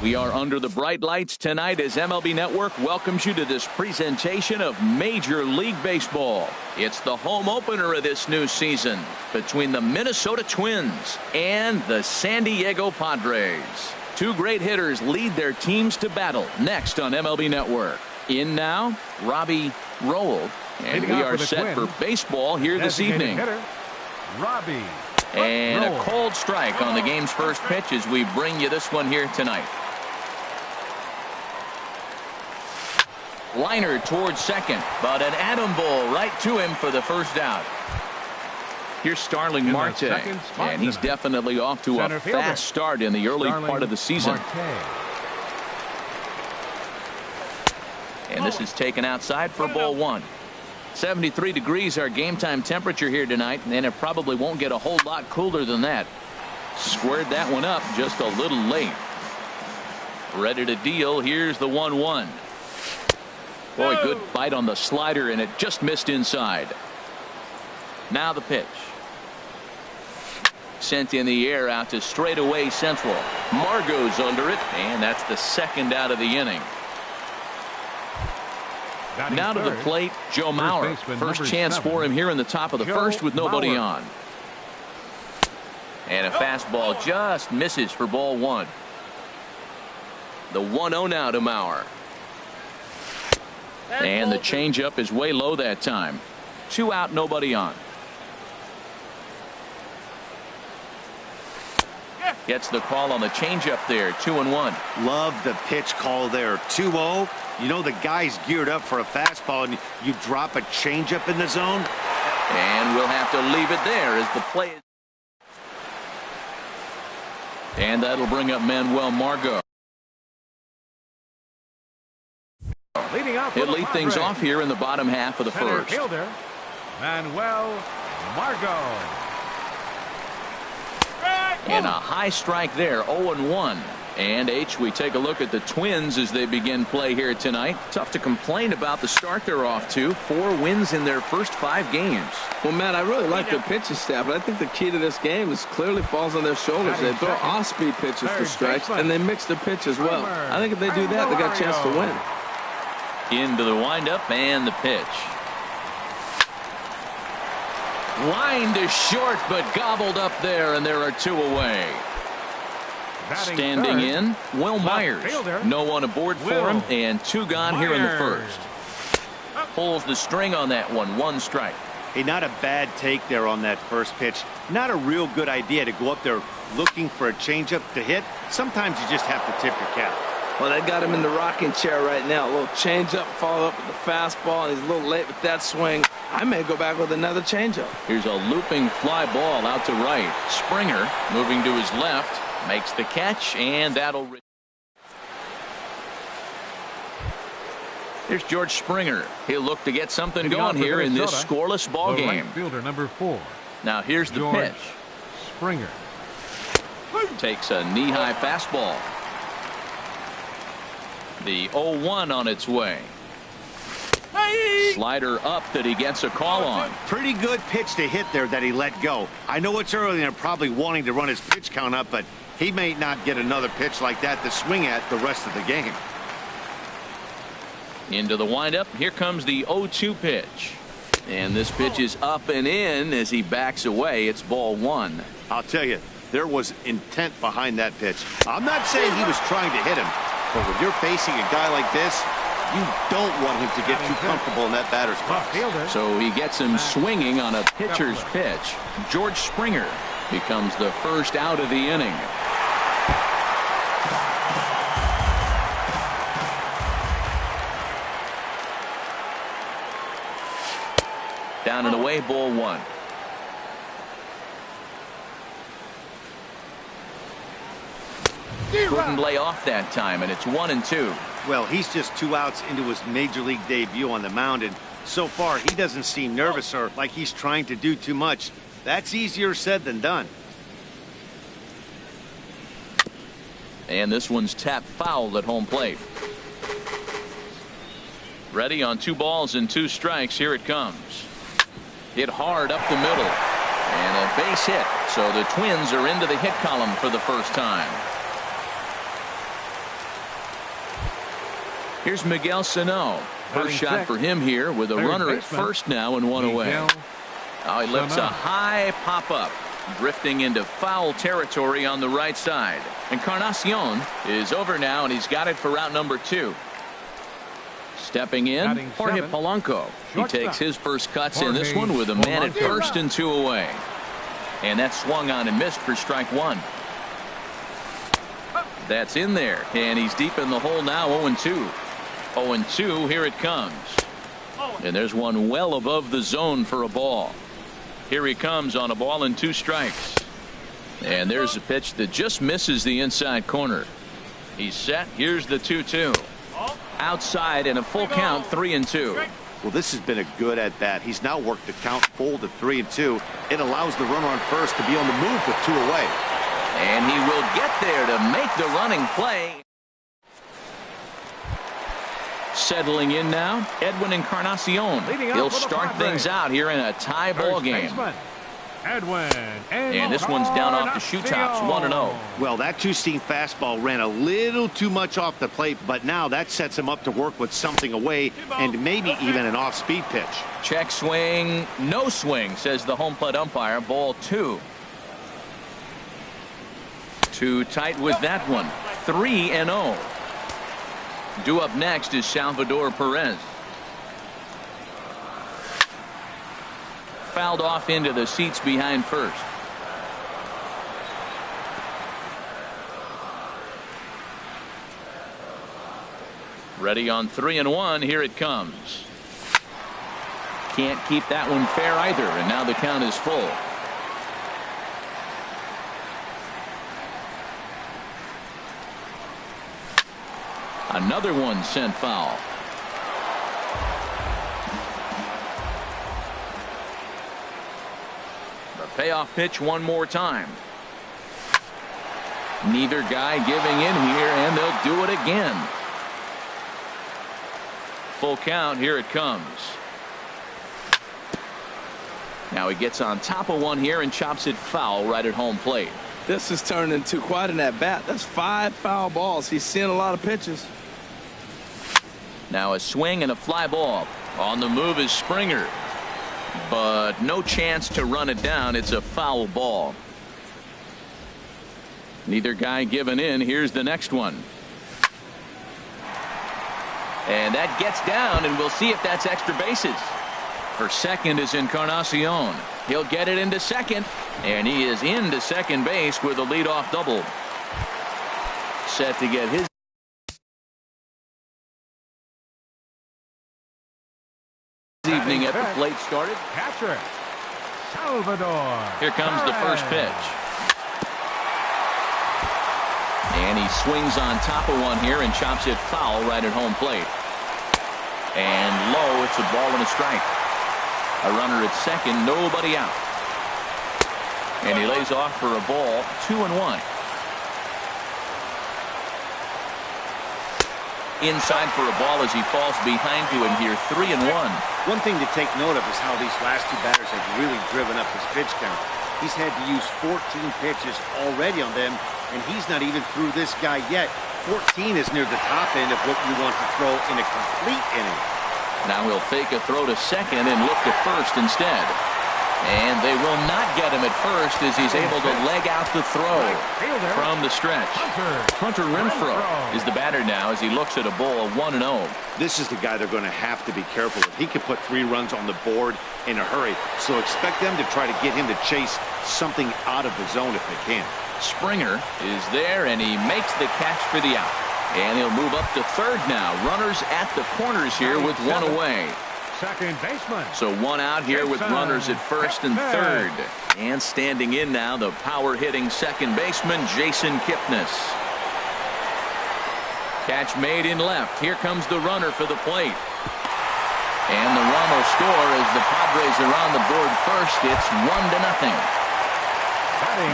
We are under the bright lights tonight as MLB Network welcomes you to this presentation of Major League Baseball. It's the home opener of this new season between the Minnesota Twins and the San Diego Padres. Two great hitters lead their teams to battle next on MLB Network. In now, Robbie Roll, and we are set for baseball here this evening. Robbie. And a cold strike on the game's first pitch as we bring you this one here tonight. Liner towards second, but an atom ball right to him for the first out. Here's Starling Marte, and he's definitely off to a fast start in the early part of the season. And this is taken outside for ball one. 73 degrees our game time temperature here tonight, and it probably won't get a whole lot cooler than that. Squared that one up just a little late. Ready to deal. Here's the 1-1. Boy, good bite on the slider, and it just missed inside. Now the pitch. Sent in the air out to straightaway central. Margot's under it, and that's the second out of the inning. Now to the plate, Joe Mauer. First chance for him here in the top of the first with nobody on. And a fastball just misses for ball one. The 1-0 now to Mauer. And the changeup is way low that time. 2 out, nobody on. Gets the call on the changeup there. 2-1. Love the pitch call there. 2-0. You know the guy's geared up for a fastball, and you drop a changeup in the zone. And we'll have to leave it there as the play. And that'll bring up Manuel Margot. He'll lead things off here in the bottom half of the first. Fielder, Manuel Margot. And a high strike there, 0-1. And we take a look at the Twins as they begin play here tonight. Tough to complain about the start they're off to. 4 wins in their first 5 games. Well, Matt, I really like the pitching staff, but I think the key to this game is clearly falls on their shoulders. They throw off-speed pitches for strikes, and they mix the pitch as well. I think if they do that, they got a chance to win. Into the windup and the pitch. Line to short, but gobbled up there, and there are 2 away. Standing in, Will Myers. No one aboard for him, and 2 gone here in the first. Pulls the string on that one. 1 strike. Hey, not a bad take there on that first pitch. Not a real good idea to go up there looking for a changeup to hit. Sometimes you just have to tip your cap. Well, that got him in the rocking chair right now. A little changeup, follow up with the fastball, and he's a little late with that swing. I may go back with another changeup. Here's a looping fly ball out to right. Springer moving to his left. Makes the catch, and that'll. Here's George Springer. He'll look to get something going here in this scoreless ball game. Fielder number 4. Now here's the pitch. Springer takes a knee-high fastball. The 0-1 on its way. Slider up that he gets a call on. Pretty good pitch to hit there that he let go. I know it's early and they're probably wanting to run his pitch count up, but he may not get another pitch like that to swing at the rest of the game. Into the windup. Here comes the 0-2 pitch. And this pitch is up and in as he backs away. It's ball 1. I'll tell you, there was intent behind that pitch. I'm not saying he was trying to hit him, but when you're facing a guy like this, you don't want him to get too comfortable in that batter's box. So he gets him swinging on a pitcher's pitch. George Springer becomes the first out of the inning. Down and away, ball 1. Couldn't lay off that time, and it's 1-2. Well, he's just 2 outs into his major league debut on the mound, and so far he doesn't seem nervous or like he's trying to do too much. That's easier said than done. And this one's tapped foul at home plate. Ready on 2 balls and 2 strikes. Here it comes. Hit hard up the middle. And a base hit. So the Twins are into the hit column for the first time. Here's Miguel Sano. First shot for him here with a runner at first now and one away. Oh, he lifts a high pop-up, drifting into foul territory on the right side. Encarnacion is over now, and he's got it for route number 2. Stepping in, Jorge Polanco. He takes his first cuts in this one with a man at first and 2 away. And that swung on and missed for strike 1. That's in there, and he's deep in the hole now, 0-2. 0-2, here it comes. And there's one well above the zone for a ball. Here he comes on a ball and 2 strikes. And there's a pitch that just misses the inside corner. He's set. Here's the 2-2. Outside and a full count, 3-2. Well, this has been a good at bat. He's now worked the count full to 3-2. It allows the runner on first to be on the move with 2 away. And he will get there to make the running play. Settling in now, Edwin Encarnacion. He'll start things out here in a tie ball game. And this one's down off the shoe tops, 1-0. Well, that 2-seam fastball ran a little too much off the plate, but now that sets him up to work with something away and maybe even an off-speed pitch. Check swing, no swing, says the home plate umpire. Ball 2. Too tight with that one. 3-0. Due up next is Salvador Perez. Fouled off into the seats behind first. Ready on 3-1. Here it comes. Can't keep that one fair either, and now the count is full. Another one sent foul. The payoff pitch one more time. Neither guy giving in here, and they'll do it again. Full count. Here it comes. Now he gets on top of one here and chops it foul right at home plate. This has turned into quite an at-bat. That's 5 foul balls. He's seeing a lot of pitches. Now a swing and a fly ball. On the move is Springer, but no chance to run it down. It's a foul ball. Neither guy giving in. Here's the next one. And that gets down, and we'll see if that's extra bases. For second is Encarnacion. He'll get it into second, and he is into second base with a leadoff double. Set to get his evening at the plate started. Catcher, Salvador. Here comes the first pitch. And he swings on top of one here and chops it foul right at home plate. And low, it's a ball and a strike. A runner at second, nobody out. And he lays off for a ball, 2-1. Inside for a ball as he falls behind to him here, 3-1. One thing to take note of is how these last 2 batters have really driven up his pitch count. He's had to use 14 pitches already on them, and he's not even through this guy yet. 14 is near the top end of what you want to throw in a complete inning. Now he'll fake a throw to second and look to first instead. And they will not get him at first as he's able to leg out the throw from the stretch. Hunter Renfroe is the batter now as he looks at a ball, 1-0. This is the guy they're going to have to be careful with. He could put 3 runs on the board in a hurry, so expect them to try to get him to chase something out of the zone if they can. Springer is there, and he makes the catch for the out. And he'll move up to third now. Runners at the corners here with 1 away. Second baseman. So 1 out here with runners at first and third. And standing in now, the power-hitting second baseman, Jason Kipnis. Catch made in left. Here comes the runner for the plate. And the run will score as the Padres are on the board first. It's 1-0.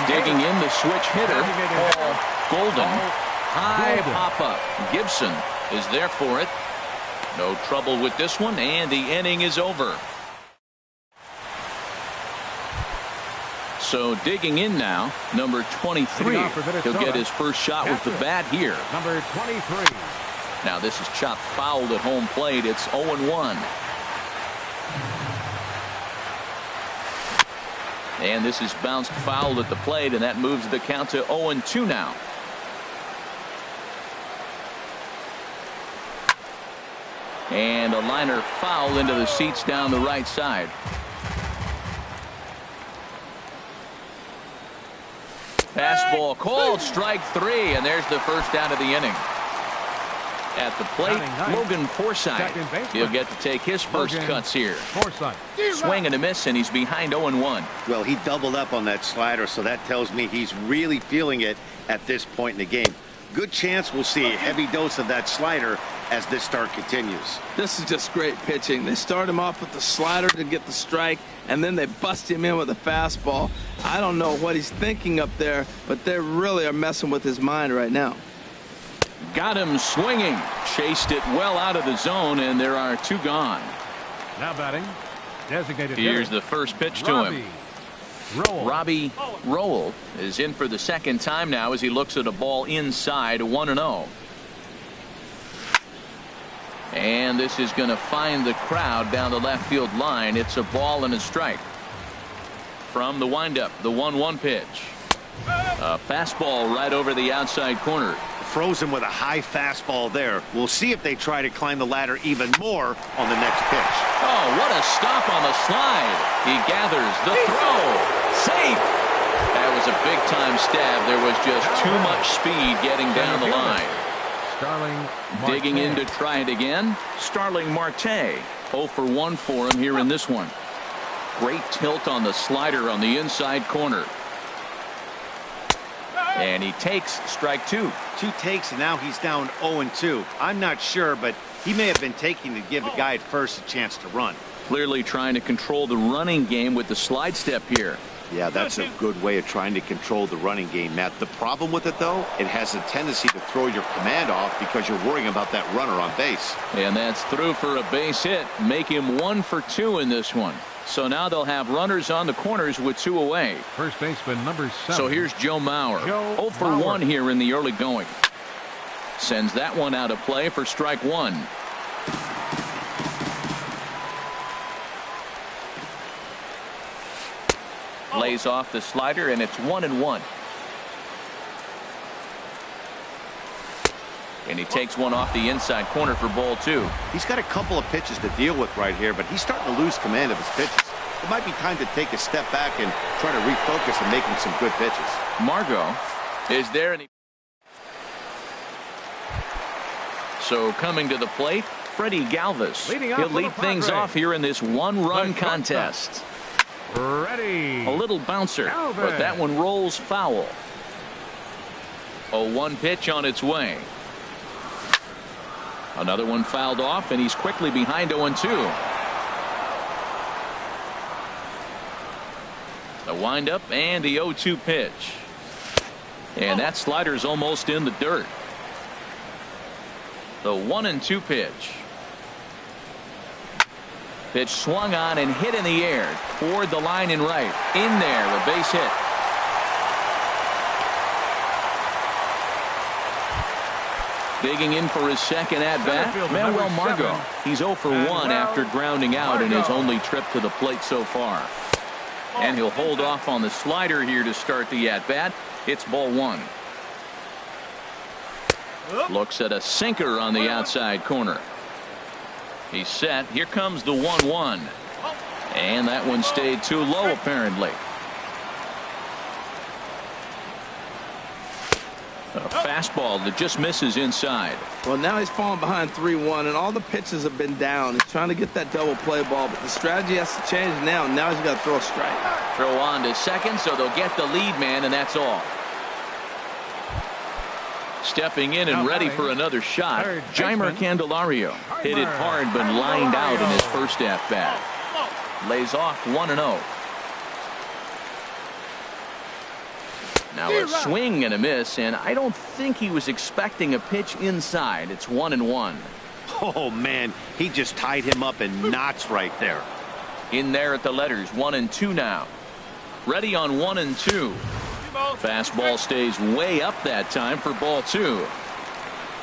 Digging in the switch hitter, Paul Golden. High pop-up. Gibson is there for it. No trouble with this one, and the inning is over. So digging in now, number 23. He'll get his first shot with the bat here. Number 23. Now this is chopped fouled at home plate. It's 0-1. And this is bounced fouled at the plate, and that moves the count to 0-2 now. And a liner foul into the seats down the right side. Fastball called, strike 3, and there's the first out of the inning. At the plate, Logan Forsythe. He'll get to take his first cuts here. Swing and a miss, and he's behind 0-1. Well, he doubled up on that slider, so that tells me he's really feeling it at this point in the game. Good chance we'll see a heavy dose of that slider as this start continues. This is just great pitching. They start him off with the slider to get the strike, and then they bust him in with a fastball. I don't know what he's thinking up there, but they really are messing with his mind right now. Got him swinging. Chased it well out of the zone, and there are 2 gone. Now batting, designated Here's hitter, the first pitch to him. Robbie Rowell is in for the second time now as he looks at a ball inside, 1-0. And this is going to find the crowd down the left field line. It's a ball and a strike. From the windup, the 1-1 pitch. A fastball right over the outside corner. Froze him with a high fastball there. We'll see if they try to climb the ladder even more on the next pitch. Oh, what a stop on the slide. He gathers the throw. Safe. That was a big-time stab. There was just too much speed getting down the line. Digging in to try it again, Starling Marte. 0 for 1 for him here in this one. Great tilt on the slider on the inside corner. And he takes strike 2. 2 takes, and now he's down 0-2. I'm not sure, but he may have been taking to give the guy at first a chance to run. Clearly trying to control the running game with the slide step here. Yeah, that's a good way of trying to control the running game, Matt. The problem with it, though, it has a tendency to throw your command off because you're worrying about that runner on base. And that's through for a base hit. Make him 1 for 2 in this one. So now they'll have runners on the corners with 2 away. First baseman number 7. So here's Joe Mauer. 0 for 1 here in the early going. Sends that one out of play for strike 1. Lays off the slider, and it's 1-1. And he takes one off the inside corner for ball 2. He's got a couple of pitches to deal with right here, but he's starting to lose command of his pitches. It might be time to take a step back and try to refocus on making some good pitches. Margot is there, and so coming to the plate, Freddie Galvis. He'll lead things off here in this 1-run contest. Ready. A little bouncer, but that one rolls foul. 0-1 pitch on its way. Another one fouled off, and he's quickly behind 0-2. The windup and the 0-2 pitch. And that slider's almost in the dirt. The 1-2 pitch. Pitch swung on and hit in the air toward the line and right. In there, a base hit. Digging in for his second at-bat, Manuel Margot. He's 0 for 1 after grounding out in his only trip to the plate so far. And he'll hold off on the slider here to start the at-bat. It's ball 1. Looks at a sinker on the outside corner. He's set. Here comes the 1-1. And that one stayed too low, apparently. A fastball that just misses inside. Well, now he's falling behind 3-1, and all the pitches have been down. He's trying to get that double play ball, but the strategy has to change now. Now he's got to throw a strike. Throw on to second, so they'll get the lead man, and that's all. Stepping in and ready for another shot, Jeimer Candelario. Hit it hard, but lined out in his first at-bat. Lays off 1-0. Now a swing and a miss, and I don't think he was expecting a pitch inside. It's 1-1. Oh, man, he just tied him up in knots right there. In there at the letters, 1-2 now. Ready on 1-2. Fastball stays way up that time for ball 2.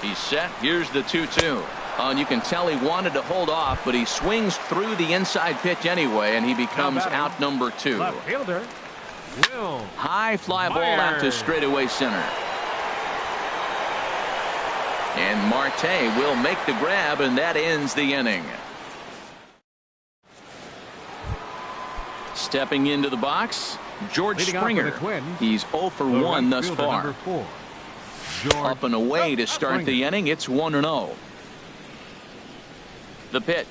He's set. Here's the 2-2. Oh, and you can tell he wanted to hold off, but he swings through the inside pitch anyway, and he becomes out number 2. Left fielder, Will High fly ball out to straightaway center. And Marte will make the grab, and that ends the inning. Stepping into the box, George Leading Springer. off for the Twins, He's 0 for the 1 right thus fielder, far. number 4. George Up and away to start the inning. It's 1-0. The pitch.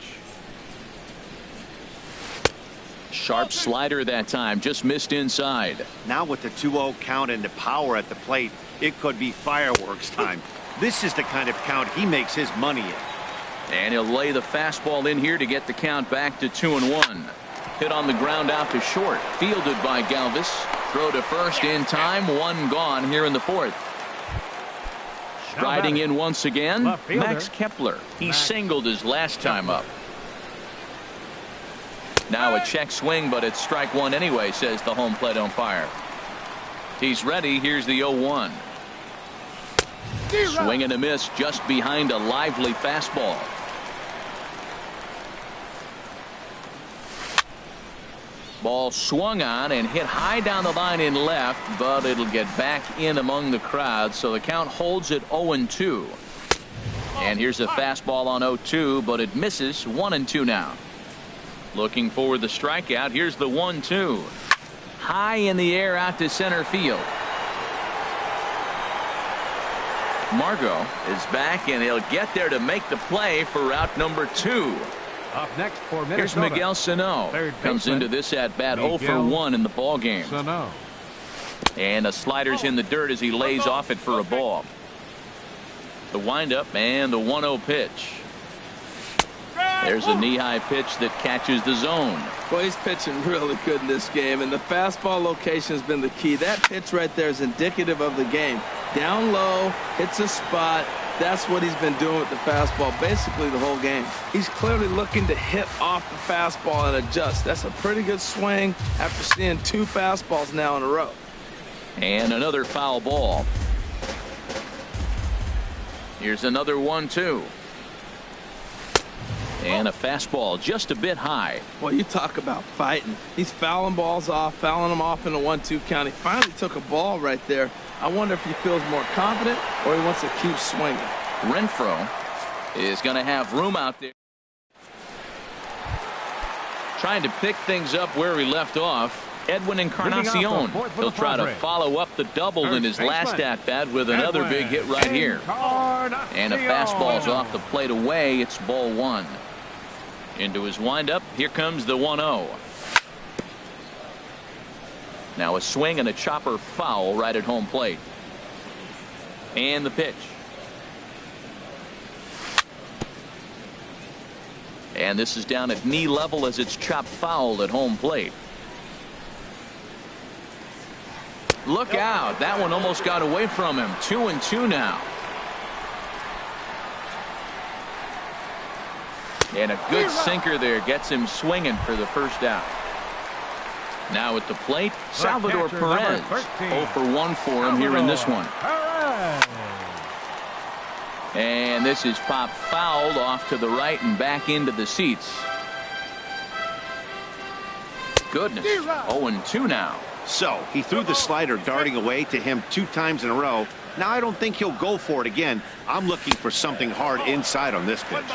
Sharp slider that time, just missed inside. Now with the 2-0 count and the power at the plate, it could be fireworks time. This is the kind of count he makes his money in. And he'll lay the fastball in here to get the count back to 2-1. Hit on the ground out to short. Fielded by Galvis. Throw to first in time. 1 gone here in the 4th. Striding in once again, Max Kepler. He singled his last time up. Now a check swing, but it's strike 1 anyway, says the home plate umpire. He's ready. Here's the 0-1. Swing and a miss just behind a lively fastball. Ball swung on and hit high down the line in left, but it'll get back in among the crowd, so the count holds at 0-2. And here's a fastball on 0-2, but it misses. 1-2 now. Looking for the strikeout. Here's the 1-2. High in the air out to center field. Margot is back, and he'll get there to make the play for out number 2. Up next for Minnesota. Here's Miguel Sano. Comes into this at bat 0 for 1 in the ball game. Sano. And the slider's in the dirt as he lays off it for a ball. The windup and the 1-0 pitch. There's a knee-high pitch that catches the zone. Well, he's pitching really good in this game, and the fastball location has been the key. That pitch right there is indicative of the game. Down low, hits a spot. That's what he's been doing with the fastball basically the whole game. He's clearly looking to hit off the fastball and adjust. That's a pretty good swing after seeing 2 fastballs now in a row. And another foul ball. Here's another 1-2. And a fastball just a bit high. Well, you talk about fighting. He's fouling balls off, fouling them off in a 1-2 count. He finally took a ball right there. I wonder if he feels more confident or he wants to keep swinging. Renfroe is going to have room out there. Trying to pick things up where he left off. Edwin Encarnacion. He'll try to follow up the double in his last at-bat with another big hit right here. And a fastball's off the plate away. It's ball 1. Into his windup. Here comes the 1-0. Now a swing and a chopper foul right at home plate. And the pitch. And this is down at knee level as it's chopped foul at home plate. Look out. That one almost got away from him. 2-2 now. And a good sinker there gets him swinging for the first out. Now at the plate, Salvador Perez. 0 for 1 for him here in this one. And this is popped fouled off to the right and back into the seats. Goodness. 0-2 now. So he threw the slider darting away to him 2 times in a row. Now I don't think he'll go for it again. I'm looking for something hard inside on this pitch.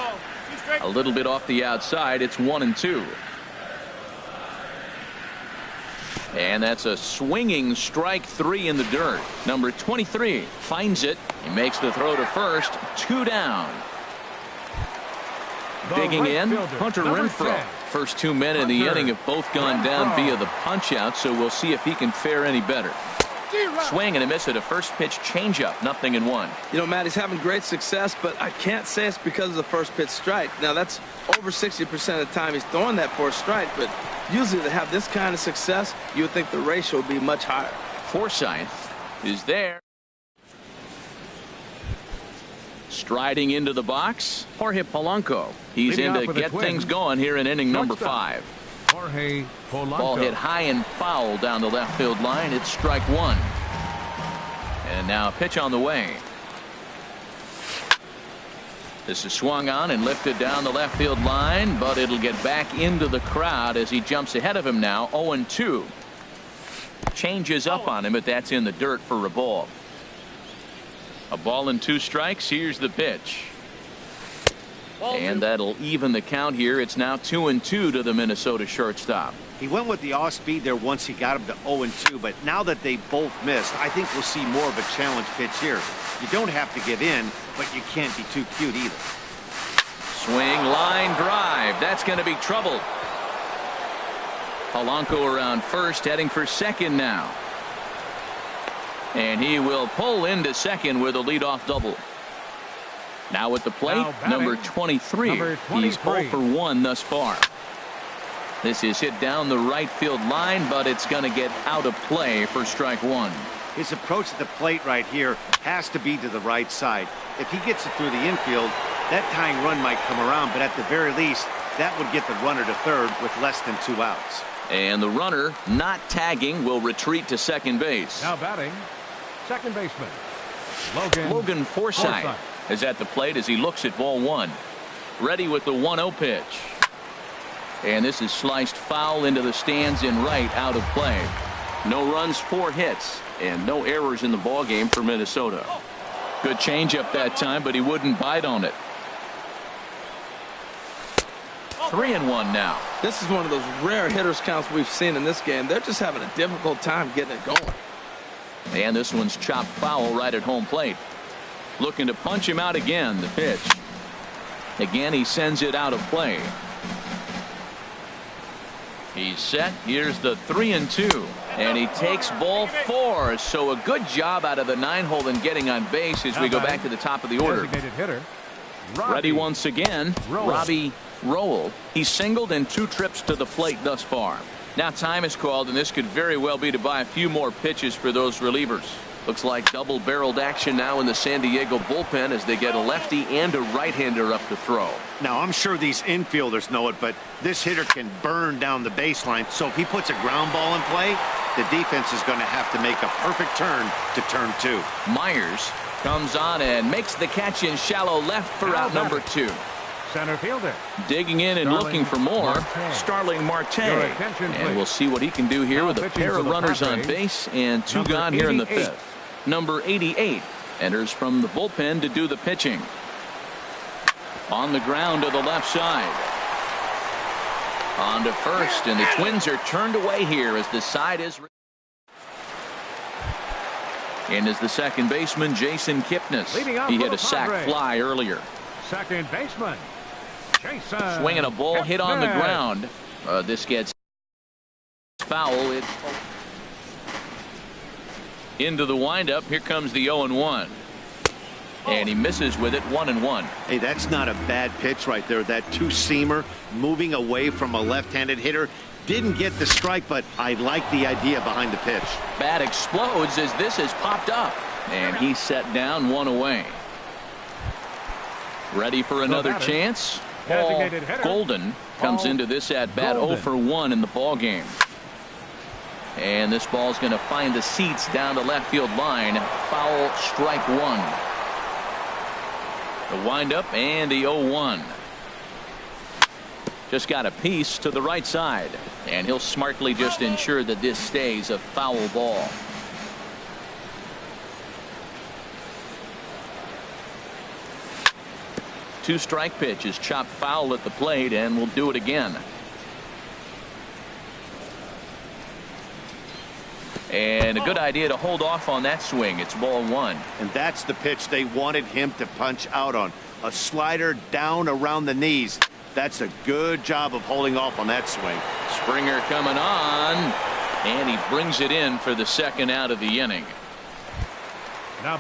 A little bit off the outside. It's 1-2. And that's a swinging strike 3 in the dirt. Number 23 finds it. He makes the throw to first. 2 down. Digging in, Hunter Renfroe. First 2 men in the inning have both gone down via the punch out, so we'll see if he can fare any better. Swing and a miss at a first pitch changeup. 0-1. You know, Matt, he's having great success, but I can't say it's because of the first pitch strike. Now, that's over 60% of the time he's throwing that for a strike, but usually to have this kind of success, you would think the ratio would be much higher. Forsythe is there. Striding into the box, Jorge Polanco. He's in to get things going here in inning number 5. Jorge Polanco. Ball hit high and foul down the left field line. It's strike 1. And now a pitch on the way. This is swung on and lifted down the left field line, but it'll get back into the crowd as he jumps ahead of him now. 0-2. Changes up on him, but that's in the dirt for a ball. A ball and 2 strikes. Here's the pitch. And that'll even the count here. It's now 2-2 to the Minnesota shortstop. He went with the off speed there once he got him to 0-2, but now that they both missed, I think we'll see more of a challenge pitch here. You don't have to give in, but you can't be too cute either. Swing, line drive. That's going to be trouble. Polanco around first, heading for second now. And he will pull into second with a leadoff double. Now at the plate, number 23. He's 0 for 1 thus far. This is hit down the right field line, but it's going to get out of play for strike 1. His approach at the plate right here has to be to the right side. If he gets it through the infield, that tying run might come around, but at the very least, that would get the runner to third with less than 2 outs. And the runner not tagging will retreat to second base. Now batting, second baseman, Logan Forsythe is at the plate as he looks at ball 1. Ready with the 1-0 pitch. And this is sliced foul into the stands in right, out of play. No runs, 4 hits, and no errors in the ball game for Minnesota. Good changeup that time, but he wouldn't bite on it. 3-1 now. This is one of those rare hitters counts we've seen in this game. They're just having a difficult time getting it going. And this one's chopped foul right at home plate. Looking to punch him out again. The pitch. Again, he sends it out of play. He's set. Here's the 3-2. And he takes ball 4. So a good job out of the 9-hole in getting on base as we go back to the top of the order. Ready once again. Robbie Rowell. He's singled in 2 trips to the plate thus far. Now time is called, and this could very well be to buy a few more pitches for those relievers. Looks like double-barreled action now in the San Diego bullpen as they get a lefty and a right-hander up to throw. Now, I'm sure these infielders know it, but this hitter can burn down the baseline. So if he puts a ground ball in play, the defense is going to have to make a perfect turn to turn 2. Myers comes on and makes the catch in shallow left for out number 2. Center fielder. Digging in and looking for more, Starling Marte. And we'll see what he can do here with a pair of runners on base and 2 gone here in the 5th. Number 88 enters from the bullpen to do the pitching. On the ground to the left side. On to first, and the Twins are turned away here as the side is. And as the second baseman, Jason Kipnis. He hit a sac fly earlier. Second baseman, Jason. Swinging a ball hit on the ground. This gets foul. It into the windup. Here comes the 0-1. And he misses with it. 1-1. Hey, that's not a bad pitch right there. That 2-seamer moving away from a left-handed hitter. Didn't get the strike, but I like the idea behind the pitch. Bat explodes as this has popped up. And he's set down, 1 away. Ready for another chance. Paul Golden comes into this at bat 0 for 1 in the ball game. And this ball's going to find the seats down the left field line. Foul, strike 1. The windup and the 0-1. Just got a piece to the right side, and he'll smartly just ensure that this stays a foul ball. Two-strike pitch is chopped foul at the plate, and we'll do it again. And a good idea to hold off on that swing. It's ball 1. And that's the pitch they wanted him to punch out on. A slider down around the knees. That's a good job of holding off on that swing. Springer coming on, and he brings it in for the second out of the inning.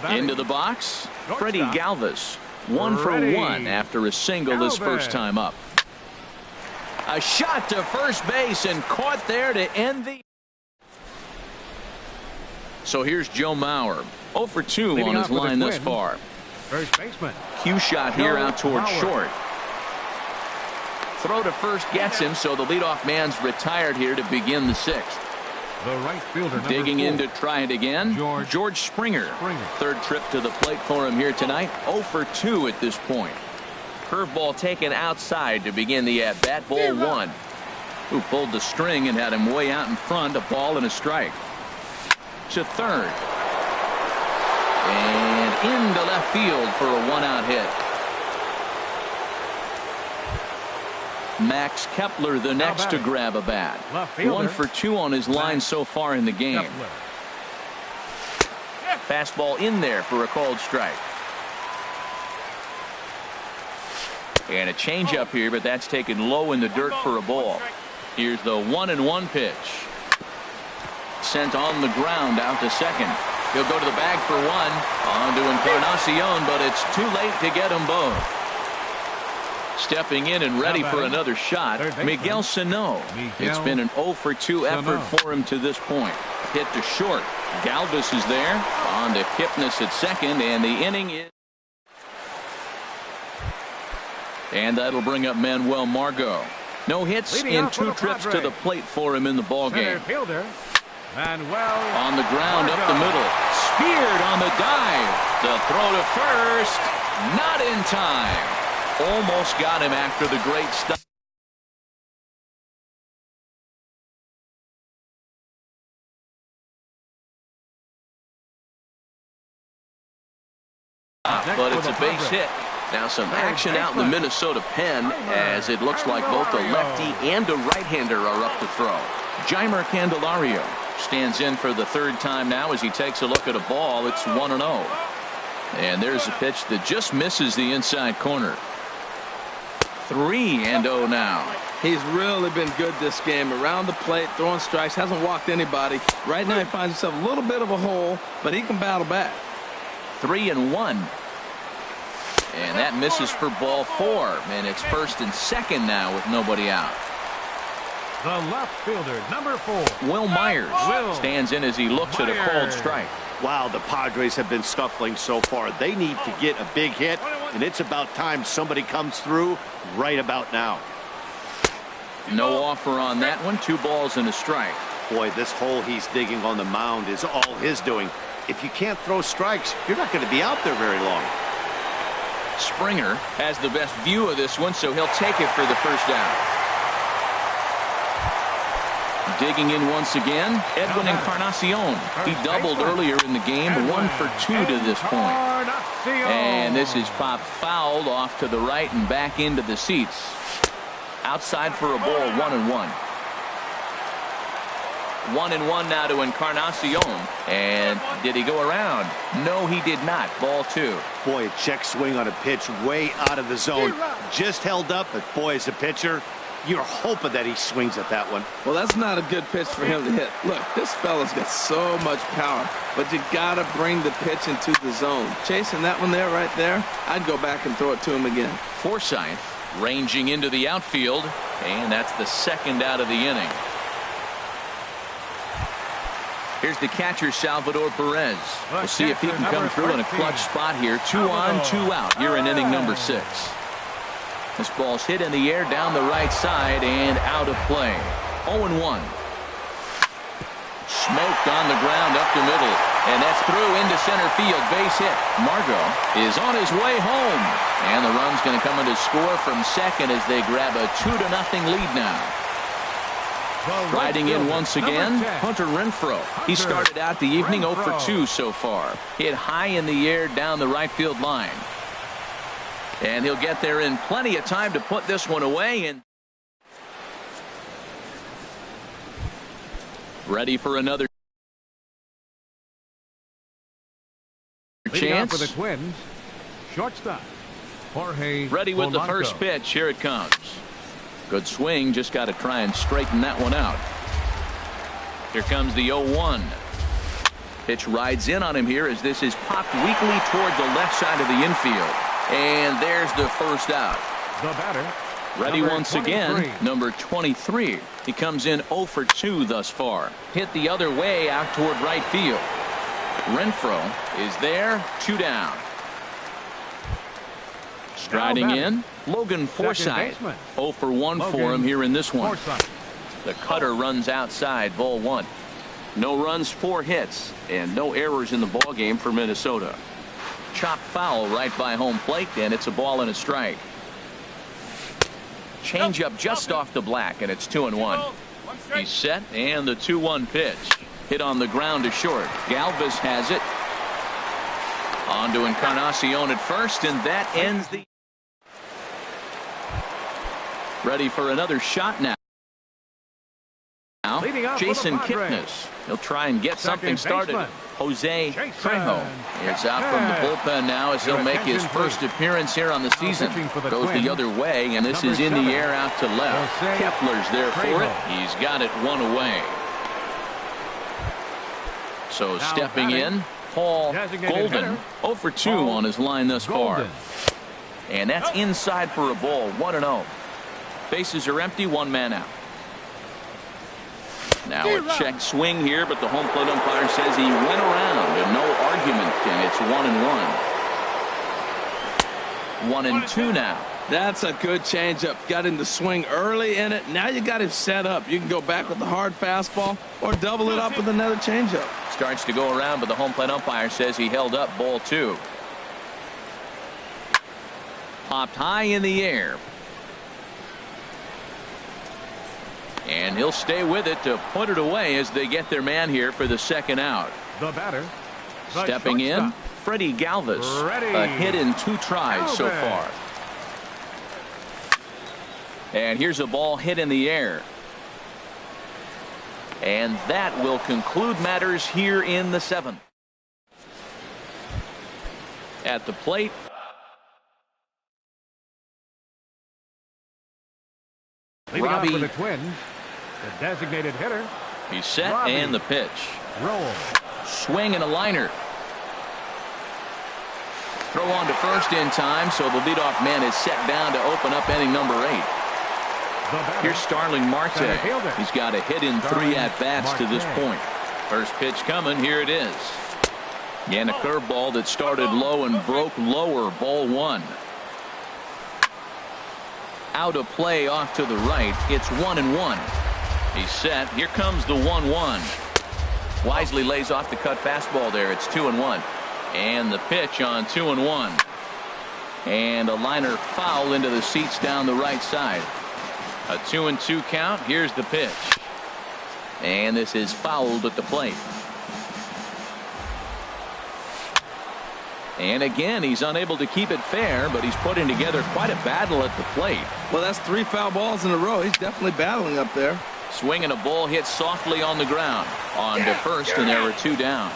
Into the box, Freddie Galvis. 1 for 1 after a single his first time up. A shot to first base and caught there to end the. So here's Joe Mauer. 0 for 2 on his line thus far. First baseman. Cue shot here out toward short. Throw to first gets him, so the leadoff man's retired here to begin the 6th. The right fielder, digging 4. in to try it again. George Springer. Third trip to the plate for him here tonight. 0 for 2 at this point. curveball taken outside to begin the at-bat. Ball one. Who pulled the string and had him way out in front. A ball and a strike. To third. And into left field for a one-out hit. Max Kepler the next to grab a bat. 1 for 2 on his line so far in the game. Fastball in there for a called strike. And a changeup here, but that's taken low in the dirt for a ball. Here's the 1-1 pitch. Sent on the ground out to second. He'll go to the bag for one. On to Encarnacion, but it's too late to get them both. Stepping in and ready for another shot, Miguel Sano. It's been an 0 for 2 effort for him to this point. Hit to short. Galvis is there. On to Kipnis at second, and the inning is. And that'll bring up Manuel Margot. No hits in 2 trips to the plate for him in the ballgame. On the ground up the middle. Speared on the dive. The throw to first. Not in time. Almost got him after the great stuff. But it's a base hit. Now some action out in the Minnesota pen as it looks like both a lefty and a right-hander are up to throw. Jeimer Candelario stands in for the 3rd time now as he takes a look at a ball. It's 1-0. And there's a pitch that just misses the inside corner. 3-0 now. He's really been good this game. Around the plate, throwing strikes, hasn't walked anybody. Right now he finds himself a little bit of a hole, but he can battle back. 3-1. And that misses for ball 4. And it's 1st and 2nd now with nobody out. The left fielder, number 4. Will Myers stands in as he looks at a called strike. Wow, the Padres have been scuffling so far. They need to get a big hit, and it's about time somebody comes through right about now. No offer on that one. 2 balls and a strike. Boy, this hole he's digging on the mound is all his doing. If you can't throw strikes, you're not going to be out there very long. Springer has the best view of this one, so he'll take it for the first down. Digging in once again, Edwin Encarnacion. He doubled earlier in the game, 1 for 2 to this point. And this is popped fouled off to the right and back into the seats. Outside for a ball, 1-1. 1-1 now to Encarnacion. And did he go around? No, he did not. Ball 2. Boy, a check swing on a pitch way out of the zone. Just held up, but boy, as a pitcher, you're hoping that he swings at that one. Well, that's not a good pitch for him to hit. Look, this fella's got so much power, but you got to bring the pitch into the zone. Chasing that one there, right there, I'd go back and throw it to him again. Forsythe ranging into the outfield, and that's the 2nd out of the inning. Here's the catcher, Salvador Perez. We'll see if he can come through in a clutch spot here. 2 on, 2 out here in inning number 6. This ball's hit in the air down the right side and out of play. 0-1. Smoked on the ground up the middle. And that's through into center field. Base hit. Margot is on his way home. And the run's going to come in to score from second as they grab a 2-0 lead now. Riding in once again, Hunter Renfroe. He started out the evening 0 for 2 so far. Hit high in the air down the right field line. And he'll get there in plenty of time to put this one away. And ready for another chance. For the Twins, shortstop Jorge ready with the Polanco. first pitch. Here it comes. Good swing. Just got to try and straighten that one out. Here comes the 0-1. Pitch rides in on him here as this is popped weakly toward the left side of the infield. And there's the first out. The batter, ready once 23. again, number 23. He comes in 0 for 2 thus far. Hit the other way out toward right field. Renfroe is there, 2 down. Striding in, Logan Forsythe. 0 for 1 for him here in this one. The cutter runs outside, ball 1. No runs, 4 hits, and no errors in the ballgame for Minnesota. Chop foul right by home plate, and it's a ball and a strike. changeup just off the black, and it's 2-1. He's set, and the 2-1 pitch. Hit on the ground to short. Galvis has it. On to Encarnacion at first, and that ends the... Ready for another shot now. Jason Kipnis. He'll try and get something started. Jose Trejo is out from the bullpen now as he'll make his first appearance here on the season. Goes the other way, and this is in the air out to left. Kepler's there for it. He's got it one away. So stepping in, Paul Golden, 0 for 2 on his line thus far. And that's inside for a ball, 1-0. Bases are empty, one man out. Now a check swing here, but the home plate umpire says he went around and no argument, and it's 1-1. 1-2 now. That's a good changeup. Got him to swing early in it. Now you got him set up. You can go back with the hard fastball or double it up with another changeup. Starts to go around, but the home plate umpire says he held up ball 2. Popped high in the air. And he'll stay with it to put it away as they get their man here for the second out. The batter. Stepping in, Freddie Galvis. A hit in 2 tries so far. And here's a ball hit in the air. And that will conclude matters here in the 7th. At the plate, Robbie for the Twins, the designated hitter. He's set, and the pitch. Roll. Swing and a liner. Throw on to first in time, so the leadoff man is set down to open up inning number 8. Here's Starling Marte. He's got a hit in 3 at-bats to this point. First pitch coming. Here it is. And a curveball that started low and broke lower. Ball 1. Out of play off to the right. It's 1-1. He's set. Here comes the 1-1. Wisely lays off the cut fastball there. It's 2-1. And the pitch on 2-1. And a liner foul into the seats down the right side. A 2-2 count. Here's the pitch. And this is fouled at the plate. And again, he's unable to keep it fair, but he's putting together quite a battle at the plate. Well, that's 3 foul balls in a row. He's definitely battling up there. Swing and a ball hit softly on the ground. On to first, and there are 2 down.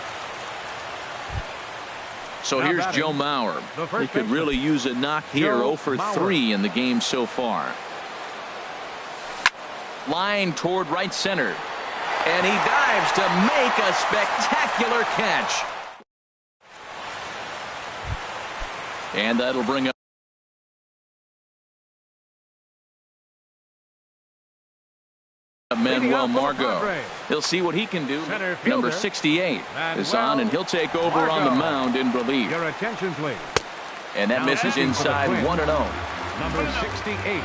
So here's Joe Mauer. He could really use a knock here. 0 for 3 in the game so far. Line toward right center. And he dives to make a spectacular catch. And that'll bring up Manuel Margot. He'll see what he can do. Number 68 is on, and he'll take over on the mound in relief. Your attention, please. And that misses inside 1-0. Number 68.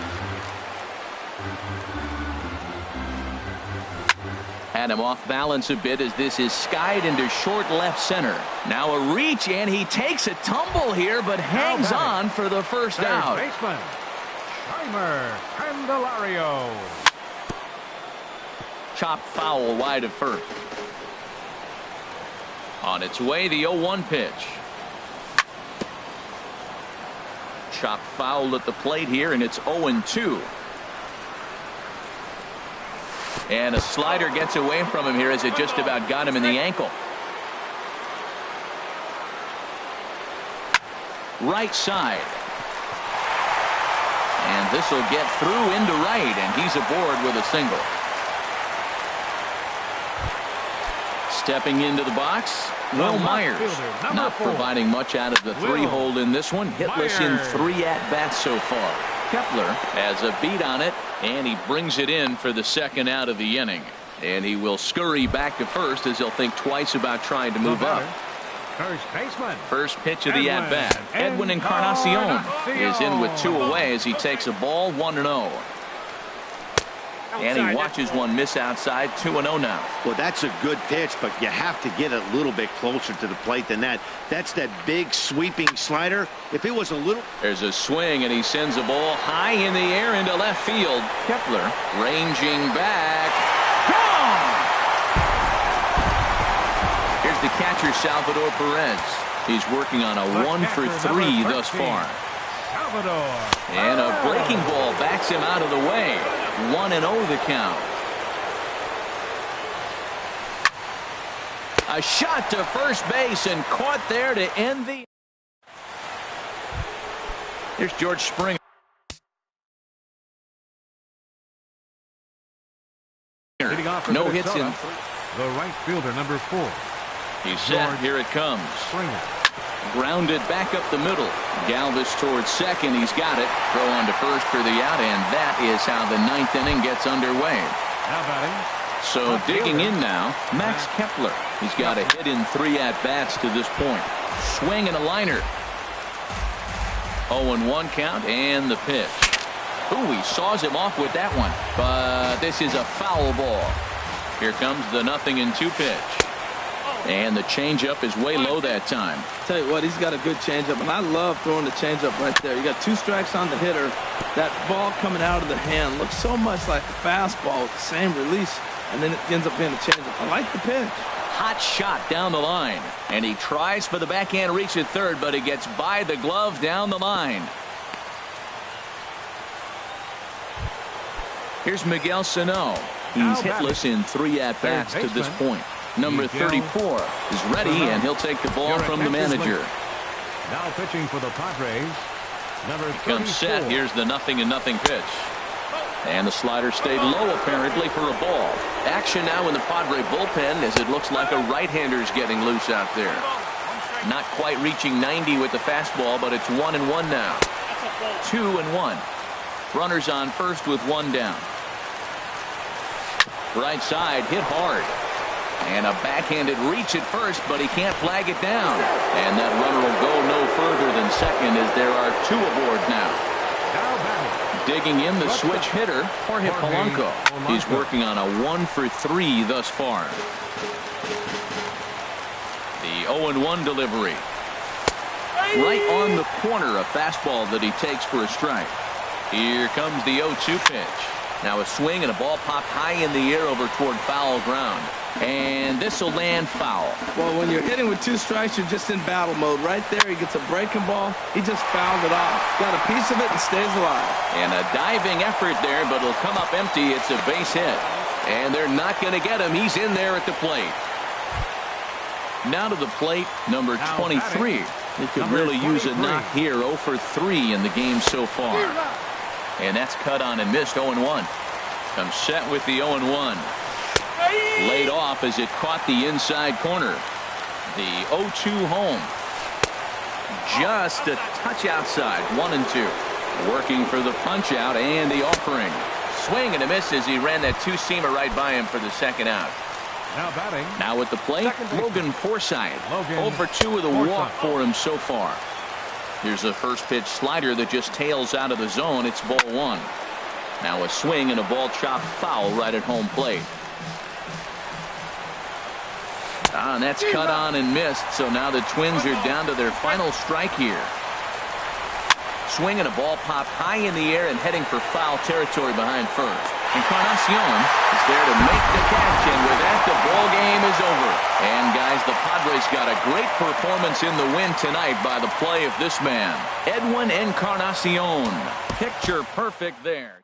Had him off balance a bit as this is skied into short left center. Now a reach, and he takes a tumble here, but hangs on for the first out. Baseman, Scheimer Candelario. Chopped foul wide of first. On its way, the 0-1 pitch. Chopped foul at the plate here, and it's 0-2. And a slider gets away from him here as it just about got him in the ankle. Right side. And this will get through into right, and he's aboard with a single. Stepping into the box, Will Myers. Not providing much out of the 3-hole in this one. Hitless in 3 at-bats so far. Kepler has a beat on it, and he brings it in for the second out of the inning. And he will scurry back to first as he'll think twice about trying to move up. First baseman. First pitch of the at-bat. Edwin Encarnacion is in with 2 away as he takes a ball 1-0. And he watches one miss outside. 2-0 now. Well, that's a good pitch, but you have to get a little bit closer to the plate than that. That's that big sweeping slider. If it was a little... There's a swing, and he sends a ball high in the air into left field. Kepler ranging back. Gone! Here's the catcher, Salvador Perez. He's working on a 1-for-3 thus far. And a breaking ball backs him out of the way. 1-0 the count. A shot to first base and caught there to end the... Here's George Springer. No hits in. The right fielder, number 4. He's set. Here it comes. Springer. Grounded back up the middle. Galvis towards second. He's got it. Throw on to first for the out, and that is how the 9th inning gets underway. Now batting. So digging in now, Max Kepler. He's got a hit in 3 at-bats to this point. Swing and a liner. 0-1 count, and the pitch. Ooh, he saws him off with that one. But this is a foul ball. Here comes the 0-2 pitch. And the changeup is way low that time. Tell you what, he's got a good changeup, and I love throwing the changeup right there. You got 2 strikes on the hitter. That ball coming out of the hand looks so much like a fastball with the same release, and then it ends up being a changeup. I like the pitch. Hot shot down the line, and he tries for the backhand reach at third, but he gets by the glove down the line. Here's Miguel Sano. He's hitless in 3 at-bats to this point. Number 34 is ready, and he'll take the ball from the manager. Now pitching for the Padres, number 34. Comes set. Here's the 0-0 pitch. And the slider stayed low, apparently, for a ball. Action now in the Padre bullpen, as it looks like a right-hander's getting loose out there. Not quite reaching 90 with the fastball, but it's 1-1 now. 2-1. Runners on first with 1 down. Right side, hit hard. And a backhanded reach at first, but he can't flag it down. And that runner will go no further than second, as there are 2 aboard now. Digging in the switch hitter, Jorge Polanco. He's working on a 1-for-3 thus far. The 0-1 delivery. Right on the corner, a fastball that he takes for a strike. Here comes the 0-2 pitch. Now a swing and a ball popped high in the air over toward foul ground. And this will land foul. Well, when you're hitting with 2 strikes, you're just in battle mode. Right there, he gets a breaking ball. He just fouled it off. Got a piece of it and stays alive. And a diving effort there, but it'll come up empty. It's a base hit. And they're not going to get him. He's in there at the plate. Now to the plate, number 23. He could really use a knock here. 0-for-3 in the game so far. And that's cut on and missed. 0-1. Comes set with the 0-1. Laid off as it caught the inside corner. The 0-2 home. Just a touch outside. 1-2. Working for the punch out and the offering. Swing and a miss as he ran that 2-seamer right by him for the second out. Now batting. Now at the plate, Logan Forsythe. 0-for-2 with a walk for him so far. Here's a first pitch slider that just tails out of the zone. It's ball 1. Now a swing and a ball chopped foul right at home plate. And that's cut on and missed. So now the Twins are down to their final strike here. Swing and a ball popped high in the air and heading for foul territory behind first. Encarnacion is there to make the catch, and with that, the ball game is over. And guys, the Padres got a great performance in the win tonight by the play of this man, Edwin Encarnacion. Picture perfect there.